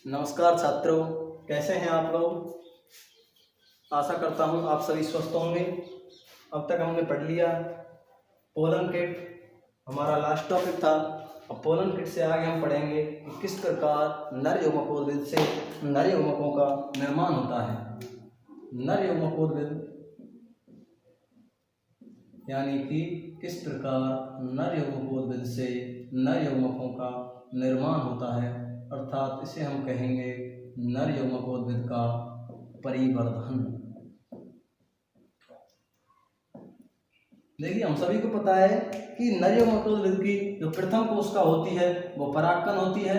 नमस्कार छात्रों, कैसे हैं आप लोग। आशा करता हूं आप सभी स्वस्थ होंगे। अब तक हमने पढ़ लिया पोलन किट, हमारा लास्ट टॉपिक था। अब पोलन किट से आगे हम पढ़ेंगे कि किस प्रकार नर यौगिकोद्भिद से नर यौगिकों का निर्माण होता है। नर यौगिकोद्भिद यानी कि किस प्रकार नर यौगिकोद्भिद से नर यौगिकों का निर्माण होता है, अर्थात इसे हम कहेंगे नर यौगिकोद्भिद का परिवर्धन। देखिए, हम सभी को पता है कि नर यौगिकोद्भिद की जो प्रथम कोशिका होती है वो परागकण होती है।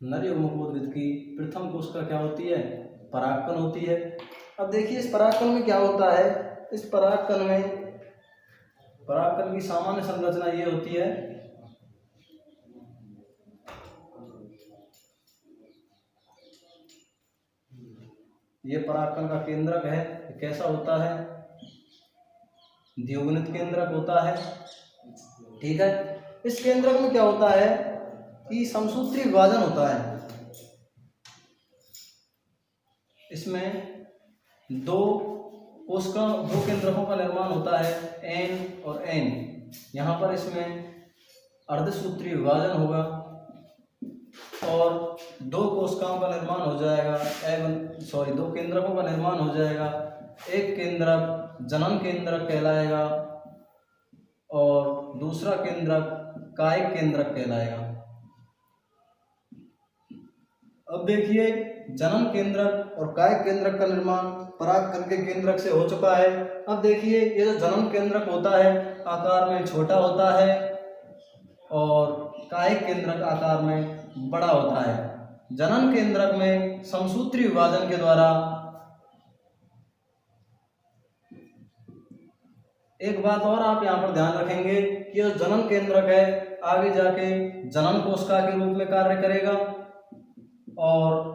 नर यौगिकोद्भिद की प्रथम कोशिका क्या होती है? परागकण होती है। अब देखिए, इस परागकण में क्या होता है। इस परागकण की सामान्य संरचना ये होती है। ये परागकण का केंद्रक है। कैसा होता है? द्विगुणित केंद्रक होता है। ठीक है। इस केंद्रक में क्या होता है कि समसूत्री विभाजन होता है। इसमें दो केंद्रकों का निर्माण होता है, एन और एन। यहाँ पर इसमें अर्धसूत्री विभाजन होगा और दो कोशिकाओं का निर्माण हो जाएगा। दो केंद्रकों का निर्माण हो जाएगा। एक केंद्रक जनन केंद्रक कहलाएगा और दूसरा केंद्रक कायिक केंद्रक कहलाएगा। अब देखिए, जनन केंद्रक और कायिक केंद्रक का निर्माण परागकण के केंद्रक से हो चुका है। अब देखिए, ये जो जनन केंद्रक होता है आकार में छोटा होता है और कायिक केंद्रक आकार में बड़ा होता है। जनन केंद्रक में समसूत्री विभाजन के द्वारा, एक बात और आप यहाँ पर ध्यान रखेंगे कि जो जनन केंद्रक है आगे जाके जनन कोशिका के रूप में कार्य करेगा और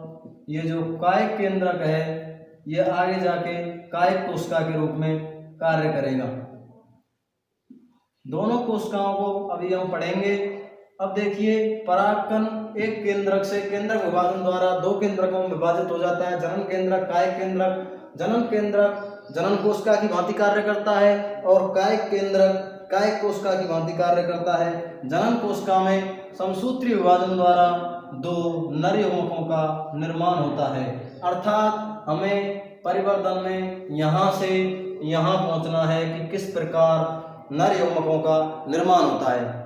ये जो कायिक केंद्रक है ये आगे जाके कायिक कोशिका के रूप में कार्य करेगा। दोनों कोशिकाओं को अभी हम पढ़ेंगे। अब देखिए, परागकण एक केंद्रक से केंद्रक विभाजन द्वारा दो केंद्रकों में विभाजित हो जाता है। जनन केंद्रक, कायिक केंद्रक। जनन केंद्रक जनन कोशिका की भांति कार्य करता है और कायिक केंद्रक कायिक कोशिका की भांति कार्य करता है। जनन कोशिका में समसूत्री विभाजन द्वारा दो नर यौगिकों का निर्माण होता है। अर्थात हमें परिवर्धन में यहाँ से यहाँ पहुँचना है कि किस प्रकार नर यौगिकों का निर्माण होता है।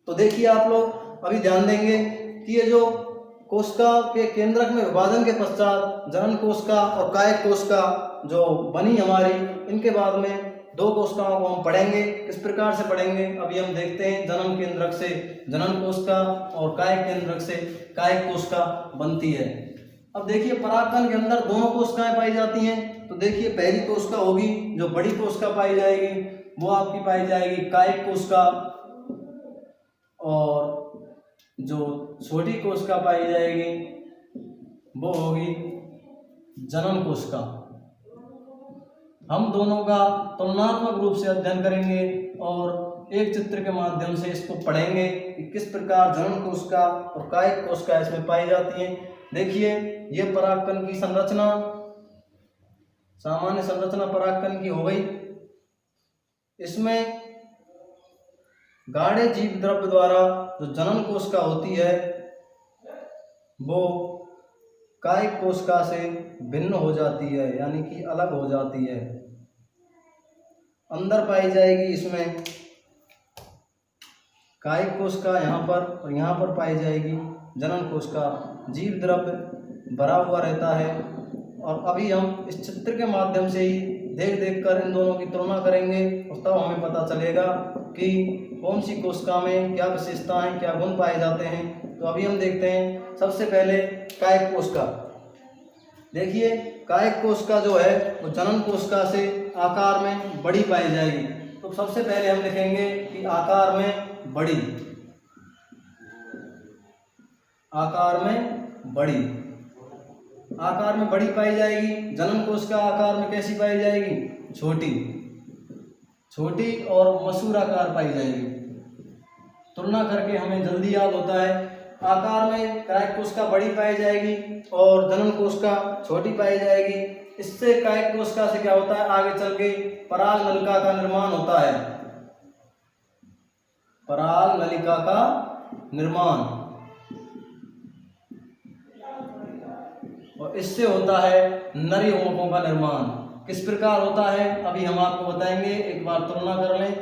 तो देखिए, आप लोग अभी ध्यान देंगे कि ये जो कोशिका के केंद्रक में विभाजन के पश्चात जनन कोशिका और कायिक कोशिका जो बनी हमारी, इनके बाद में दो कोशिकाओं को हम पढ़ेंगे। किस प्रकार से पढ़ेंगे अभी हम देखते हैं। जनन केंद्रक से जनन कोशिका और कायिक केंद्रक से कायिक कोशिका बनती है। अब देखिए, परागकण के अंदर दोनों कोशिकाएं पाई जाती हैं। तो देखिए, पहली कोशिका होगी जो बड़ी कोशिका पाई जाएगी वो आपकी पाई जाएगी कायिक कोशिका, और जो छोटी कोशिका पाई जाएगी वो होगी जनन कोशिका। हम दोनों का तुलनात्मक रूप से अध्ययन करेंगे और एक चित्र के माध्यम से इसको पढ़ेंगे कि किस प्रकार जनन कोशिका और कायिक कोशिका इसमें पाई जाती हैं। देखिए, ये परागकण की संरचना, सामान्य संरचना परागकण की हो गई। इसमें गाढ़े जीव द्रव्य द्वारा जो जनन कोशिका होती है वो कायिक कोशिका से भिन्न हो जाती है, यानी कि अलग हो जाती है। अंदर पाई जाएगी इसमें कायिक कोशिका यहाँ पर, और यहाँ पर पाई जाएगी जनन कोशिका। जीव द्रव्य भरा हुआ रहता है और अभी हम इस चित्र के माध्यम से ही देख कर इन दोनों की तुलना करेंगे और तब हमें पता चलेगा कि कौन सी कोशिका में क्या विशेषताएं, क्या गुण पाए जाते हैं। तो अभी हम देखते हैं सबसे पहले कायिक कोशिका। देखिए, कायिक कोशिका जो है वो जनन कोशिका से आकार में बड़ी पाई जाएगी। तो सबसे पहले हम लिखेंगे कि आकार में बड़ी, आकार में बड़ी, आकार में बड़ी पाई जाएगी। जनन कोशिका आकार में कैसी पाई जाएगी? छोटी, छोटी और मसूराकार पाई जाएगी। तुलना करके हमें जल्दी याद होता है। आकार में कायिक कोशिका बड़ी पाई जाएगी और जनन कोशिका छोटी पाई जाएगी। इससे कायिक कोशिका से क्या होता है, आगे चल के पराग नलिका का निर्माण होता है। पराग नलिका का निर्माण, और इससे होता है नर यौगिकों का निर्माण। किस प्रकार होता है अभी हम आपको बताएंगे, एक बार तुलना कर लें।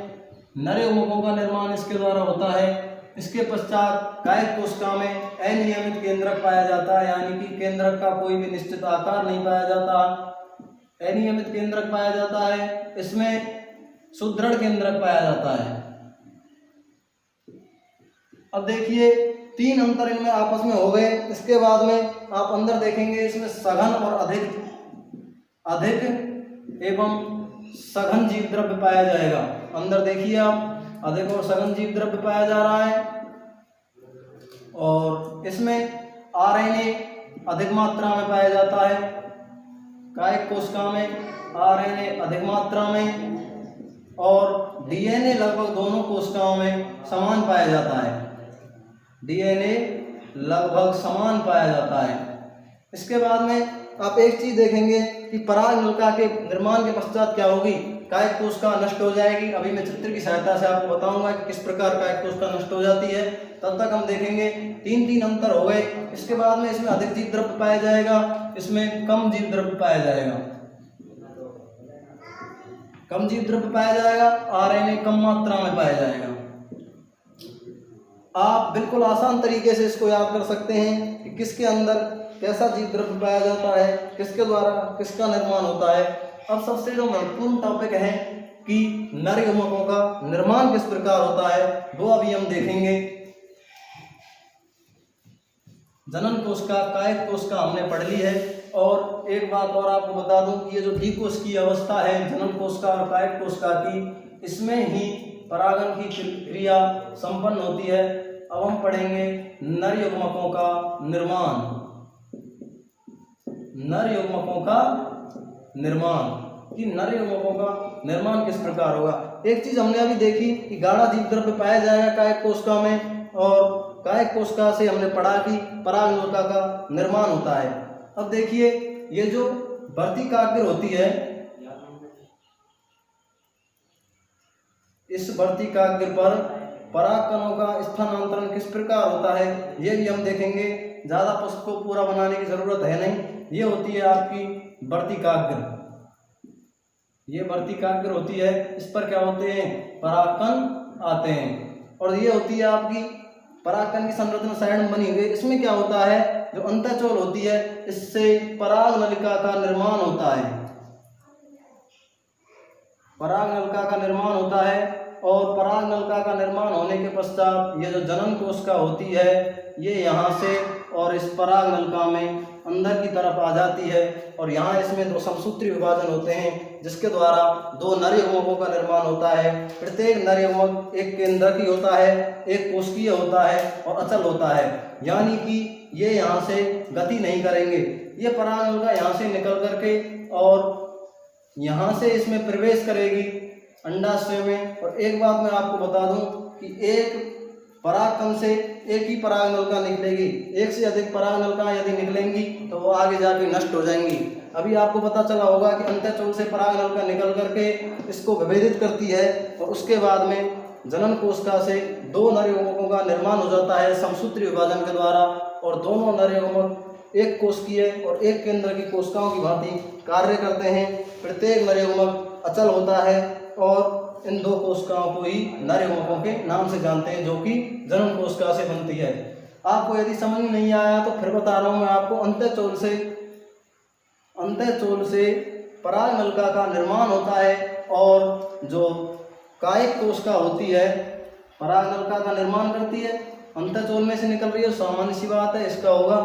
नर यौगिकों का निर्माण इसके द्वारा होता है। इसके पश्चात कायिक कोशिका में अनियमित केंद्रक पाया जाता है, यानी कि केंद्रक का कोई भी निश्चित आकार नहीं पाया जाता, अनियमित केंद्रक पाया जाता है। इसमें सुदृढ़ केंद्रक पाया जाता है। अब देखिए 3 अंतर इनमें आपस में हो गए। इसके बाद में आप अंदर देखेंगे, इसमें सघन और अधिक एवं सघन जीव द्रव्य पाया जाएगा। अंदर देखिए आप, अधिक और सघन जीव द्रव्य पाया जा रहा है। और इसमें आरएनए अधिक मात्रा में पाया जाता है। कायिक कोशिका में आरएनए अधिक मात्रा में और डीएनए लगभग दोनों कोशिकाओं में समान पाया जाता है। डीएनए लगभग समान पाया जाता है। इसके बाद में आप एक चीज देखेंगे कि पराग नलिका के निर्माण के पश्चात क्या होगी, कायिक कोशिका नष्ट हो जाएगी। अभी मैं चित्र की सहायता से आपको बताऊंगा कि किस प्रकार कायिक कोशिका नष्ट हो जाती है। तब तक हम देखेंगे 3 अंतर हो गए। इसके बाद में इसमें अधिक जीव द्रव्य पाया जाएगा, इसमें कम जीव द्रव्य पाया जाएगा। कम जीव द्रव्य पाया जाएगा, आरएनए कम मात्रा में पाया जाएगा। आप बिल्कुल आसान तरीके से इसको याद कर सकते हैं कि किसके अंदर कैसा जीव द्रव्य पाया जाता है, किसके द्वारा किसका निर्माण होता है। अब सबसे जो महत्वपूर्ण टॉपिक है कि नर यौगिकों का निर्माण किस प्रकार होता है, वो अभी हम देखेंगे। जनन कोशिका, कायिक कोशिका हमने पढ़ ली है। और एक बात और आपको बता दूं कि ये जो द्विकोशिकीय अवस्था है जनन कोशिका और कायिक कोशिका की, इसमें ही परागन की क्रिया संपन्न होती है। अब हम पढ़ेंगे नर यौगिकों का निर्माण। नर यौगिकों का निर्माण, कि नर यौगिकों का निर्माण किस प्रकार होगा। एक चीज हमने अभी देखी कि गाढ़ा जीव द्रव्य पाया जाएगा कायिक कोशिका में, और कायिक कोशिका से हमने पढ़ा कि पराग नलिका का निर्माण होता है। अब देखिए ये जो वर्तिकाग्र होती है, इस वर्तिकाग्र पर पराग कणों का स्थानांतरण किस प्रकार होता है ये भी हम देखेंगे। ज्यादा पुस्तक को पूरा बनाने की जरूरत है नहीं। ये होती है आपकी वर्तिकाग्र, ये वर्तिकाग्र होती है। इस पर क्या होते हैं, परागकण आते हैं। और ये होती है आपकी परागकण की संरचना साइड में बनी हुई। इसमें क्या होता है, जो अंतःचोल होती है, इससे पराग नलिका का निर्माण होता है। पराग नलिका का निर्माण होता है। और पराग नलिका का निर्माण होने के पश्चात ये जो जनन कोशिका होती है, ये यहाँ से और इस पराग नलिका में अंदर की तरफ आ जाती है। और यहाँ इसमें 2 समसूत्री विभाजन होते हैं, जिसके द्वारा 2 नर यौगिकों का निर्माण होता है। प्रत्येक नर यौगिक एक केंद्रकी होता है, एक कोशिकीय होता है और अचल होता है, यानी कि ये यहाँ से गति नहीं करेंगे। ये पराग नलिका यहाँ से निकल करके और यहाँ से इसमें प्रवेश करेगी अंडाशय में। और एक बात मैं आपको बता दूं कि एक परागकण से एक ही पराग नलिका निकलेगी। एक से अधिक पराग नलिका यदि निकलेंगी तो वो आगे जाके नष्ट हो जाएंगी। अभी आपको पता चला होगा कि अंतःचोल से पराग नलिका निकल करके इसको विभेदित करती है और उसके बाद में जनन कोशिका से 2 नर यौगिकों का निर्माण हो जाता है समसूत्री विभाजन के द्वारा। और दोनों नर यौगिक एक कोशिकीय और एक केंद्र की कोशिकाओं की भांति कार्य करते हैं। प्रत्येक नर यौगिक अचल होता है और इन 2 कोशिकाओं को ही नर यौगिकों के नाम से जानते हैं, जो कि जनन कोशिका से बनती है। आपको यदि समझ में नहीं आया तो फिर बता रहा हूँ मैं आपको। अंतःचोल से पराग नलिका का निर्माण होता है और जो कायिक कोशिका होती है पराग नलिका का निर्माण करती है। अंतःचोल में से निकल रही है, सामान्य सी बात है, इसका होगा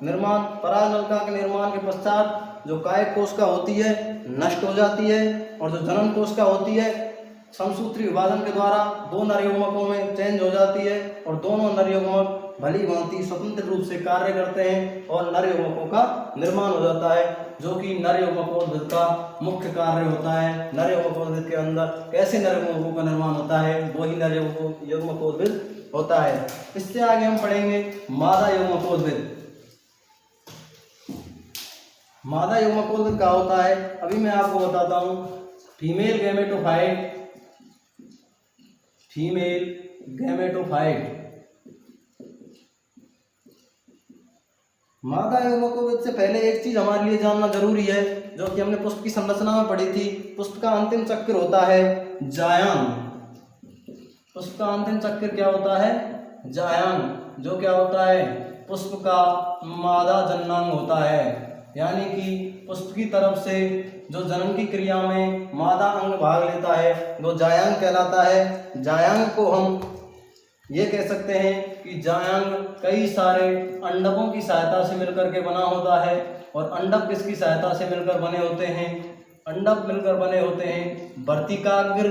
निर्माण। पराग नलिका के निर्माण के पश्चात जो कायिक कोशिका होती है नष्ट हो जाती है और जो जनन कोशिका होती है समसूत्री विभाजन के द्वारा 2 नर यौगिकों में चेंज हो जाती है। और दोनों नर यौगिक भली भांति स्वतंत्र रूप से कार्य करते हैं और नर यौगिकों का निर्माण हो जाता है, जो कि नर यौगिकोद्भिद का मुख्य कार्य होता है। नर यौगिकोद्भिद के अंदर कैसे नर यौगिकों का निर्माण होता है, वो ही नर यौगिकोद्भिद होता है। इससे आगे हम पढ़ेंगे मादा यौगिकोद्भिद। मादा यौगिकोद्भिद क्या होता है अभी मैं आपको बताता हूँ। Female gametophyte, female gametophyte. मादा यौगिकोद्भिद से पहले एक चीज हमारे लिए जानना जरूरी है, जो कि हमने पुष्प की संरचना में पढ़ी थी। पुष्प का अंतिम चक्र होता है जायांग। पुष्प का अंतिम चक्र क्या होता है? जायांग, जो क्या होता है? पुष्प का मादा जननांग होता है। यानी कि पुष्प की तरफ से जो जनन की क्रिया में मादा अंग भाग लेता है वो जायांग कहलाता है। जायांग को हम ये कह सकते हैं कि जायांग कई सारे अंडकों की सहायता से मिलकर के बना होता है। और अंडक किसकी सहायता से मिलकर बने होते हैं? अंडक मिलकर बने होते हैं वर्तिकाग्र,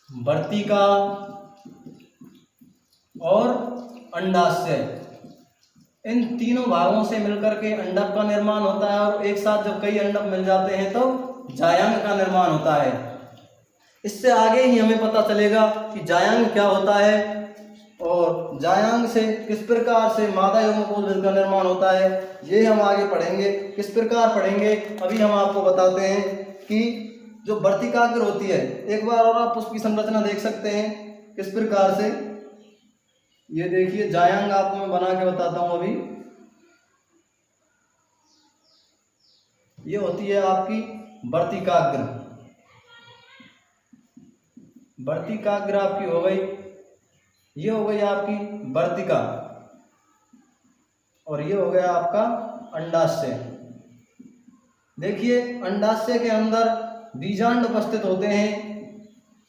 वर्तिका और अंडाशय। इन तीनों भागों से मिलकर के अंडक का निर्माण होता है और एक साथ जब कई अंडक मिल जाते हैं तो जायांग का निर्माण होता है। इससे आगे ही हमें पता चलेगा कि जायांग क्या होता है और जायांग से किस प्रकार से मादा यौगिकोद्भिद का निर्माण होता है, ये हम आगे पढ़ेंगे। किस प्रकार पढ़ेंगे अभी हम आपको बताते हैं कि जो वर्तिकाग्र होती है, एक बार और आप पुष्प की संरचना देख सकते हैं किस प्रकार से। ये देखिए जायांग आपको मैं बना के बताता हूं अभी। ये होती है आपकी वर्तिकाग्र। वर्तिकाग्र आपकी हो गई, ये हो गई आपकी वर्तिका और ये हो गया आपका अंडाशय। देखिए अंडाशय के अंदर बीजांड उपस्थित होते हैं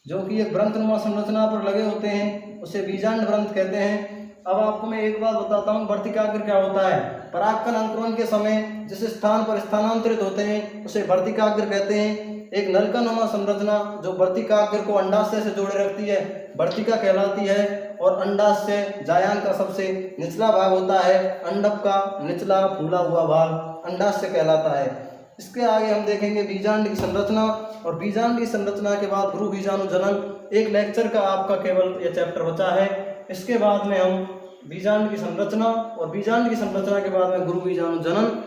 जो कि एक ग्रंथनुमा संरचना पर लगे होते हैं, उसे बीजांड ग्रंथ कहते हैं। अब आपको मैं एक बात बताता हूँ वर्तिकाग्र क्या होता है। परागकण अंकुरण के समय जिस स्थान पर स्थानांतरित होते हैं उसे वर्तिकाग्र कहते हैं। एक नलकानुमा संरचना जो वर्तिकाग्र को अंडाशय से जोड़े रखती है वर्तिका कहलाती है। और अंडाशय जायांग का सबसे निचला भाग होता है, अंडक का निचला फूला हुआ भाग अंडाशय कहलाता है। इसके आगे हम देखेंगे बीजांड की संरचना और बीजांड की संरचना के बाद गुरु बीजाणु जनन। एक लेक्चर का आपका केवल ये चैप्टर बचा है। इसके बाद में हम बीजांड की संरचना और बीजांड की संरचना के बाद में गुरु बीजाणु जनन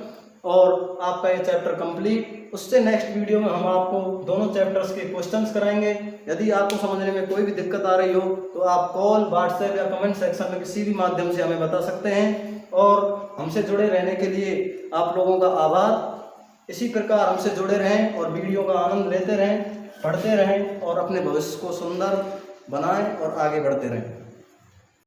और आपका ये चैप्टर कंप्लीट। उससे नेक्स्ट वीडियो में हम आपको दोनों चैप्टर्स के क्वेश्चंस कराएंगे। यदि आपको समझने में कोई भी दिक्कत आ रही हो तो आप कॉल, व्हाट्सएप या कमेंट सेक्शन में किसी भी माध्यम से हमें बता सकते हैं। और हमसे जुड़े रहने के लिए आप लोगों का आभार। इसी प्रकार हमसे जुड़े रहें और वीडियो का आनंद लेते रहें, पढ़ते रहें और अपने भविष्य को सुंदर बनाएं और आगे बढ़ते रहें।